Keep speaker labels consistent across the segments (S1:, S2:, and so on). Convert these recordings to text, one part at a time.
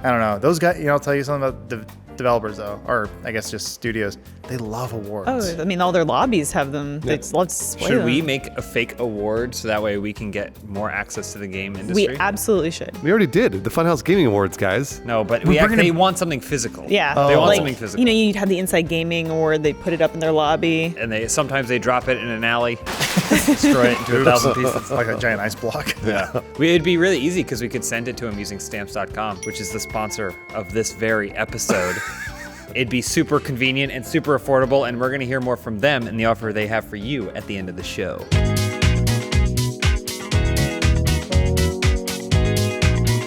S1: I don't know. Those guys, I'll tell you something about the developers though, or I guess just studios. They love awards.
S2: Oh, I mean, all their lobbies have them. They love to display them.
S3: Should we make a fake award so that way we can get more access to the game industry?
S2: We absolutely should.
S4: We already did the Funhaus Gaming Awards, guys.
S3: No, but they want something physical.
S2: Yeah.
S3: They want
S2: like,
S3: something physical.
S2: You'd have the Inside Gaming Award. They put it up in their lobby.
S3: And sometimes they drop it in an alley, destroy it into 1,000 pieces.
S1: Like a giant ice block.
S3: Yeah. It'd be really easy because we could send it to them using stamps.com, which is the sponsor of this very episode. It'd be super convenient and super affordable, and we're going to hear more from them and the offer they have for you at the end of the show.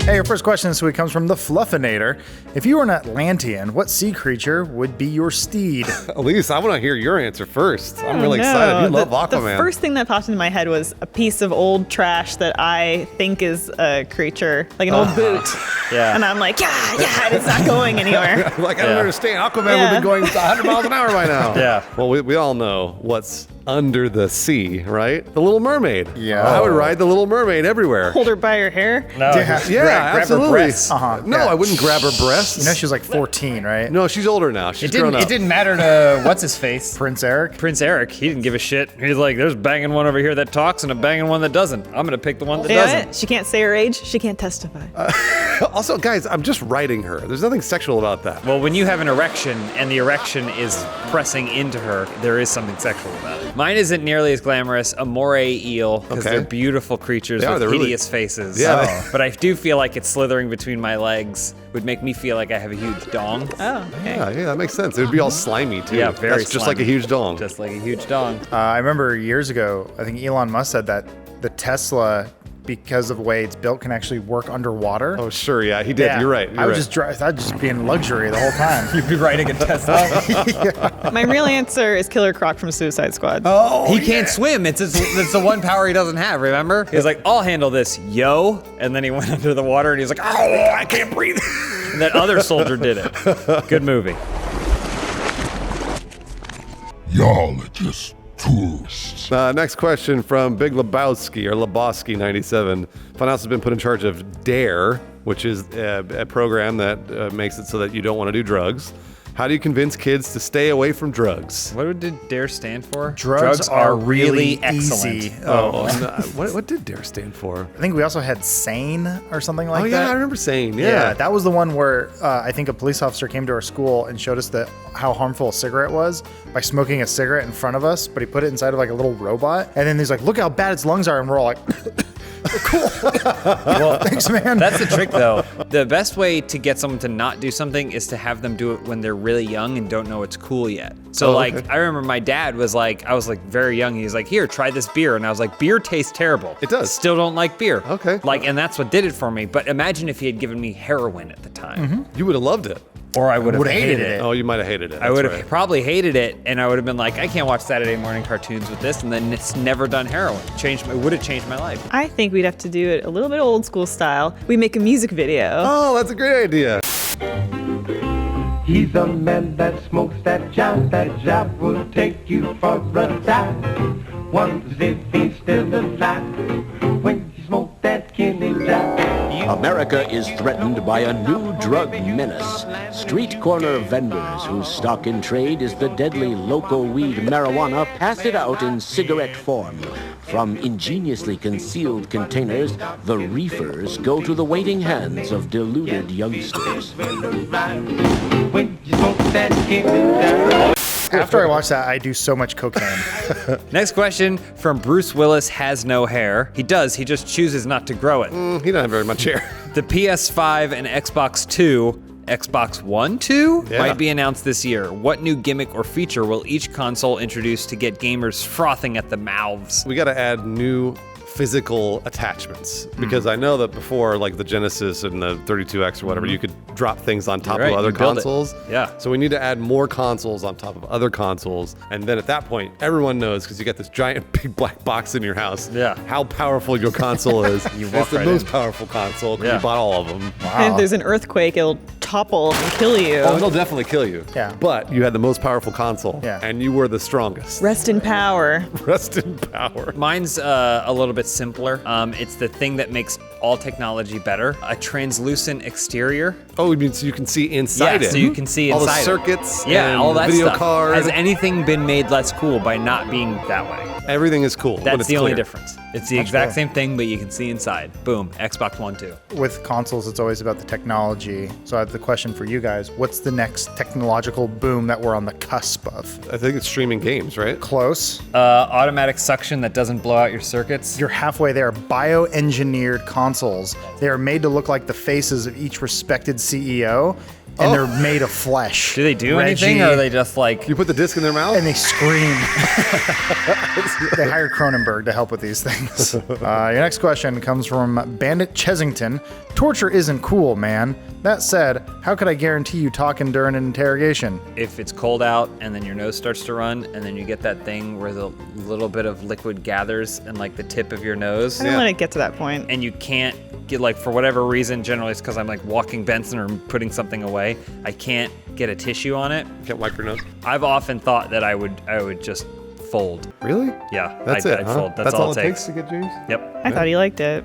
S1: Hey, your first question this week comes from the Fluffinator. If you were an Atlantean, what sea creature would be your steed?
S4: Elise, I want to hear your answer first. I'm really excited. You love Aquaman.
S2: The first thing that popped into my head was a piece of old trash that I think is a creature, like an old boot.
S3: Yeah.
S2: And I'm like, yeah, it's not going anywhere.
S4: I don't understand. Aquaman would be going 100 miles an hour by now.
S3: Yeah.
S4: Well, we all know what's under the sea, right? The Little Mermaid.
S1: Yeah.
S4: I would ride the Little Mermaid everywhere.
S2: Hold her by her hair.
S3: No,
S4: Yeah,
S3: grab
S4: absolutely.
S3: her breasts.
S4: No, I wouldn't grab her breasts.
S1: She was like 14, right?
S4: No, she's older now. She's grown up.
S3: It didn't matter to what's his face.
S1: Prince Eric?
S3: Prince Eric, he didn't give a shit. He's like, there's banging one over here that talks and a banging one that doesn't. I'm gonna pick the one that doesn't.
S2: She can't say her age. She can't testify.
S4: Also, guys, I'm just riding her. There's nothing sexual about that.
S3: Well, when you have an erection and the erection is pressing into her, there is something sexual about it. Mine isn't nearly as glamorous. A moray eel, because they're beautiful creatures with hideous faces.
S4: Yeah.
S3: But I do feel like it's slithering between my legs would make me feel like I have a huge dong.
S2: Oh, okay.
S4: Yeah, that makes sense. It would be all slimy, too.
S3: Yeah, very
S4: That's just like a huge dong.
S3: Just like a huge dong.
S1: I remember years ago, I think Elon Musk said that the Tesla, because of the way it's built, can actually work underwater.
S4: Oh, sure, yeah, he did.
S1: Yeah.
S4: You're right.
S1: I would just be in luxury the whole time.
S3: You'd be riding a Tesla.
S2: My real answer is Killer Croc from Suicide Squad.
S3: He can't swim. It's the one power he doesn't have, remember? He was like, I'll handle this, yo. And then he went under the water and he was like, oh, I can't breathe. And that other soldier did it. Good movie.
S5: Y'all are just tourists.
S4: Next question from Big Lebowski, or Lebowski 97. Funhaus has been put in charge of DARE, which is a program that makes it so that you don't want to do drugs. How do you convince kids to stay away from drugs?
S3: What did DARE stand for?
S1: Drugs are really
S3: excellent.
S1: easy.
S4: What did DARE stand for?
S1: I think we also had Sane or something like that.
S4: Oh, yeah, I remember saying,
S1: Yeah, that was the one where I think a police officer came to our school and showed us how harmful a cigarette was by smoking a cigarette in front of us, but he put it inside of like a little robot. And then he's like, look how bad its lungs are. And we're all like, cool. Well, thanks, man.
S3: That's the trick, though. The best way to get someone to not do something is to have them do it when they're really young and don't know it's cool yet. So, I remember my dad was like, I was like very young. He was like, here, try this beer. And I was like, beer tastes terrible.
S4: It does.
S3: Still don't like beer.
S4: Okay.
S3: And that's what did it for me. But imagine if he had given me heroin at the time.
S4: You would have loved it.
S3: Or I would have hated it.
S4: Oh, you might have hated it.
S3: I would have probably hated it, and I would have been like, I can't watch Saturday morning cartoons with this, and then it's never done heroin. It would have changed my life.
S2: I think we'd have to do it a little bit old school style. We make a music video.
S4: Oh, that's a great idea.
S6: He's a man that smokes that job will take you for a ride. Wonders if he's still alive when you smoke that killing job.
S7: America is threatened by a new drug menace. Street corner vendors whose stock in trade is the deadly loco weed marijuana pass it out in cigarette form. From ingeniously concealed containers, the reefers go to the waiting hands of deluded youngsters.
S6: When you smoke that killing job.
S1: After I watch that, I do so much cocaine.
S3: Next question from Bruce Willis has no hair. He does, he just chooses not to grow it.
S4: He doesn't have very much hair.
S3: The PS5 and Xbox 2, Xbox One 2 might be announced this year. What new gimmick or feature will each console introduce to get gamers frothing at the mouths?
S4: We got to add new physical attachments, because I know that before, like the Genesis and the 32X or whatever, you could drop things on top of other consoles.
S3: Yeah.
S4: So we need to add more consoles on top of other consoles, and then at that point, everyone knows, because you got this giant big black box in your house, how powerful your console is. It's the most powerful console because you bought all of them.
S2: And if there's an earthquake, it'll topple and kill you.
S4: Oh, it'll definitely kill you.
S1: Yeah.
S4: But you had the most powerful console,
S1: Yeah.
S4: and you were the strongest.
S2: Rest in power.
S4: Rest in power.
S3: Mine's a little bit simpler. It's the thing that makes all technology better. A translucent exterior.
S4: Oh, you mean so you can see inside it?
S3: So you can see
S4: all
S3: inside
S4: the
S3: it.
S4: circuits.
S3: Yeah,
S4: and
S3: all that
S4: video
S3: stuff.
S4: card.
S3: Has anything been made less cool by not being that way?
S4: Everything is cool. when
S3: That's
S4: it's
S3: the only
S4: clear.
S3: difference. It's the exact same thing, but you can see inside. Boom, Xbox One 2.
S1: With consoles, it's always about the technology. So I have the question for you guys. What's the next technological boom that we're on the cusp of?
S4: I think it's streaming games, right?
S1: Close.
S3: Automatic suction that doesn't blow out your circuits.
S1: You're halfway there. Bioengineered consoles. They are made to look like the faces of each respected CEO, and they're made of flesh.
S3: Do they do
S1: Reggie,
S3: anything, or are they just like...
S4: You put the disc in their mouth?
S1: and they scream. They hired Cronenberg to help with these things. Your next question comes from Bandit Chesington. Torture isn't cool, man. That said, how could I guarantee you talking during an interrogation?
S3: If it's cold out and then your nose starts to run and then you get that thing where the little bit of liquid gathers in like the tip of your nose
S2: I don't let it get to that point.
S3: and you can't get, like, for whatever reason, generally it's because I'm like walking Benson or putting something away, I can't get a tissue on it.
S4: Can't wipe your nose.
S3: I've often thought that I would just fold.
S4: Really?
S3: Yeah,
S4: That's
S3: I'd
S4: it, huh?
S3: fold. That's all it takes.
S4: to get James?
S3: Yep.
S2: I thought he liked it.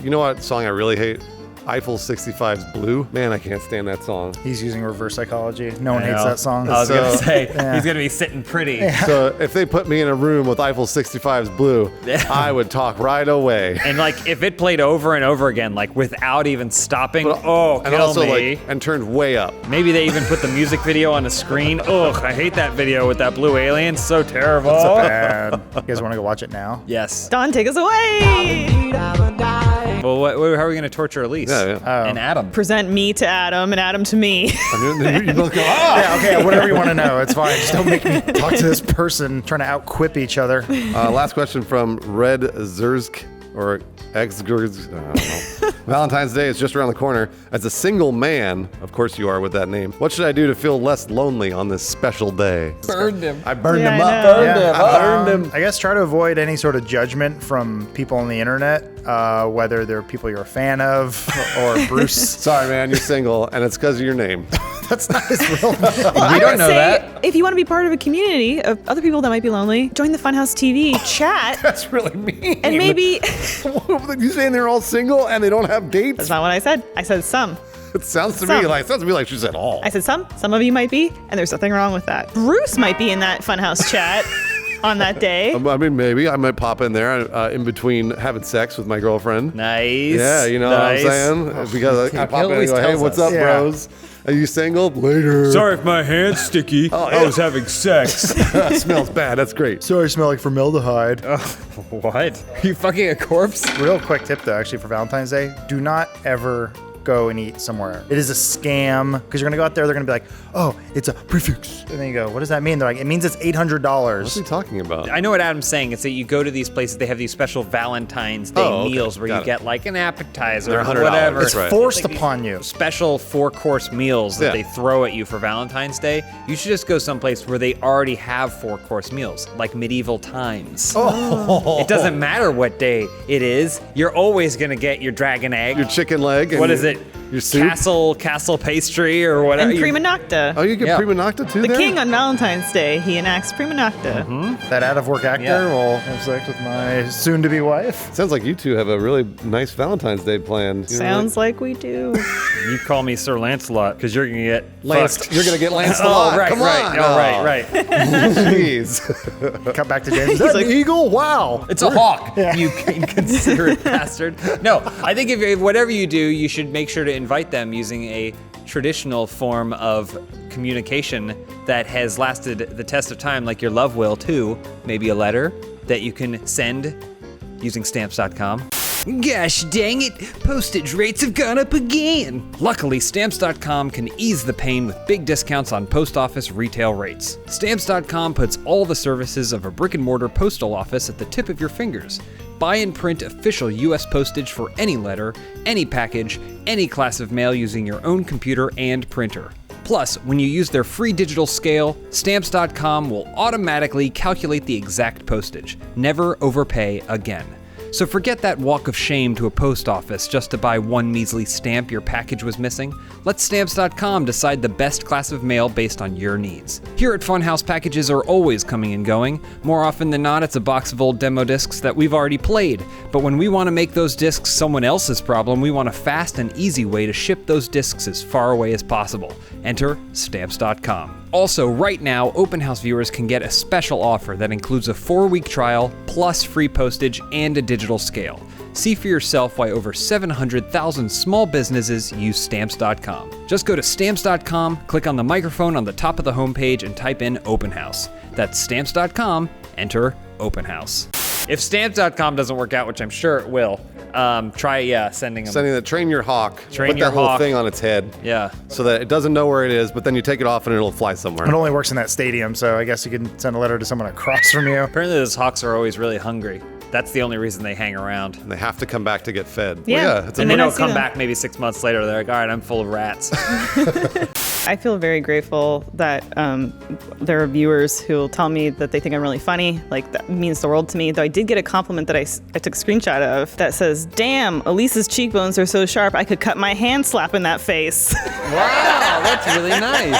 S4: You know what song I really hate? Eiffel 65's Blue. Man, I can't stand that song.
S1: He's using reverse psychology. No one
S3: I
S1: hates
S3: know.
S1: that song.
S3: I was gonna
S4: So-
S3: say he's gonna be sitting pretty.
S4: So if they put me in a room with Eiffel 65's Blue, I would talk right away.
S3: And like if it played over and over again, like without even stopping, kill
S4: and also
S3: me.
S4: and turned way up.
S3: Maybe they even put the music video on the screen. Ugh, I hate that video with that blue alien. So terrible.
S1: Bad. You guys want to go watch it now?
S3: Yes.
S2: Don, take us away.
S3: Well, how are we gonna torture Elise?
S4: Yeah.
S3: And Adam.
S2: Present me to Adam and Adam to me.
S4: You both go, ah!
S1: Yeah, okay, whatever you want to know. It's fine. Just don't make me talk to this person trying to outquip each other.
S4: Last question from Red Zersk or X. I don't know. Valentine's Day is just around the corner. As a single man, of course you are with that name, what should I do to feel less lonely on this special day?
S3: Burned him.
S4: I burned
S2: Yeah,
S4: him
S2: I
S4: up.
S2: know.
S4: Burned him. I burned him.
S1: I guess try to avoid any sort of judgment from people on the internet, whether they're people you're a fan of or Bruce.
S4: Sorry, man, you're single, and it's because of your name.
S1: That's not his real name.
S2: I
S3: don't
S2: would
S3: know
S2: say,
S3: that.
S2: if you want to be part of a community of other people that might be lonely, join the Funhaus TV chat,
S4: That's really mean.
S2: and maybe
S4: You saying they're all single and they don't have dates?
S2: that's not what I said. I said some.
S4: It sounds to
S2: Some.
S4: me like she said all.
S2: I said some. Some of you might be, and there's nothing wrong with that. Bruce might be in that Funhaus chat on that day.
S4: I mean, maybe I might pop in there in between having sex with my girlfriend.
S3: Nice.
S4: Yeah, you know
S3: nice.
S4: what I'm saying? Because I pop in and
S3: always
S4: go, hey,
S3: tells
S4: what's
S3: us.
S4: up,
S1: Yeah.
S4: bros? Are you single? Later.
S3: Sorry if my hand's sticky. I was having sex.
S4: That smells bad. That's great.
S1: Sorry, I smell like formaldehyde.
S3: What? Are you fucking a corpse?
S1: Real quick tip, though, actually, for Valentine's Day, do not ever go and eat somewhere. It is a scam because you're going to go out there, they're going to be like, oh, it's a prefix. And then you go, what does that mean? They're like, it means it's
S4: What's he
S1: $800.
S4: talking about?
S3: I know what Adam's saying. It's that you go to these places, they have these special Valentine's Day
S4: Oh, okay.
S3: meals where
S4: Got
S3: you
S4: it.
S3: get like an appetizer
S4: They're
S3: or
S4: $100.
S3: whatever.
S4: That's right.
S1: Forced upon you.
S3: Special 4-course meals that
S4: Yeah.
S3: they throw at you for Valentine's Day. You should just go someplace where they already have 4-course meals, like medieval times.
S4: Oh.
S3: It doesn't matter what day it is. You're always gonna get your dragon egg.
S4: Your chicken leg. And
S3: What is it?
S4: Your soup.
S3: Castle pastry or whatever.
S2: And prima nocta.
S4: Oh, you get
S3: Yeah.
S4: prima nocta too
S2: The
S4: there?
S2: king on Valentine's Day, he enacts prima nocta.
S1: That out-of-work actor
S3: Yeah.
S1: will have sex with my soon-to-be wife.
S4: Sounds like you two have a really nice Valentine's Day planned. You know,
S2: Sounds like we do.
S3: You call me Sir Lancelot because you're gonna get
S4: Lanced.
S3: fucked.
S4: You're gonna get lanced a
S3: Oh,
S4: lot.
S3: right,
S4: Come
S3: right.
S4: on.
S3: Oh, right.
S4: Jeez.
S1: Cut back to James. Is that
S2: like-
S1: an eagle? Wow.
S3: It's a hawk, you inconsiderate bastard. No, I think if whatever you do, you should make sure to invite them using a traditional form of communication that has lasted the test of time, like your love will too. Maybe a letter that you can send using stamps.com. Gosh dang it, postage rates have gone up again. Luckily, Stamps.com can ease the pain with big discounts on post office retail rates. Stamps.com puts all the services of a brick and mortar postal office at the tip of your fingers. Buy and print official US postage for any letter, any package, any class of mail using your own computer and printer. Plus, when you use their free digital scale, Stamps.com will automatically calculate the exact postage. Never overpay again. So forget that walk of shame to a post office just to buy one measly stamp your package was missing. Let Stamps.com decide the best class of mail based on your needs. Here at Funhaus, packages are always coming and going. More often than not, it's a box of old demo discs that we've already played. But when we want to make those discs someone else's problem, we want a fast and easy way to ship those discs as far away as possible. Enter Stamps.com. Also, right now, Open House viewers can get a special offer that includes a 4-week trial, plus free postage and a digital scale. See for yourself why over 700,000 small businesses use Stamps.com. Just go to Stamps.com, click on the microphone on the top of the homepage, and type in Open House. That's Stamps.com, enter Open House. If Stamps.com doesn't work out, which I'm sure it will, try sending them.
S4: Train your hawk.
S3: Train
S4: Put
S3: your
S4: that little
S3: hawk.
S4: thing on its head.
S3: Yeah.
S4: So that it doesn't know where it is, but then you take it off and it'll fly somewhere.
S1: It only works in that stadium, so I guess you can send a letter to someone across from you.
S3: Apparently those hawks are always really hungry. That's the only reason they hang around.
S4: And they have to come back to get fed.
S2: Yeah.
S4: Well, it's a
S3: And they
S2: then I
S3: don't
S2: see
S3: come
S2: them.
S3: back maybe 6 months later. They're like, all right, I'm full of rats.
S2: I feel very grateful that there are viewers who will tell me that they think I'm really funny. Like, that means the world to me. Though I did get a compliment that I took a screenshot of that says, "Damn, Elise's cheekbones are so sharp, I could cut my hand slapping that face."
S3: Wow, that's really nice.